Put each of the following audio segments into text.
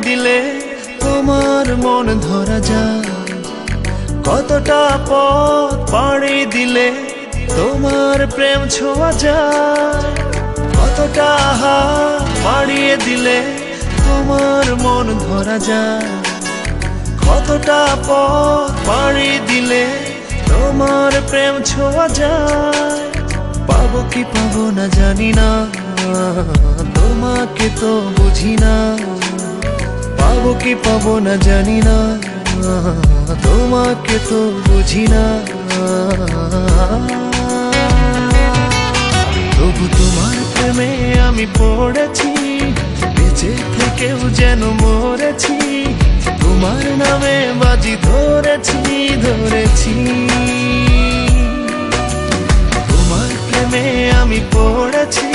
দিলে তোমার মন ধরা যায়, কতটা পথ পাড়ি দিলে তোমার প্রেম ছোঁয়া যায়, কতটা হাত বাড়িয়ে দিলে তোমার মন ধরা যায়, কতটা পথ পাড়ি দিলে তোমার প্রেম ছোঁয়া যায়। পাবো কি পাবো না জানি না, তোমাকে তো বুঝি না। পাবো কি পাবো না জানি না, তোমাকে তো বুঝি না। তবু তোমার প্রেমে আমি পড়েছি, বেঁচে থেকেও যেন মরেছি। তোমার নামে বাজি ধরেছি ধরেছি। তোমার প্রেমে আমি পড়েছি,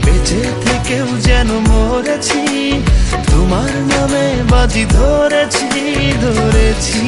বেঁচে থেকেও যেন মরেছি। তোমার নামে বাজি ধরেছি ধরেছি।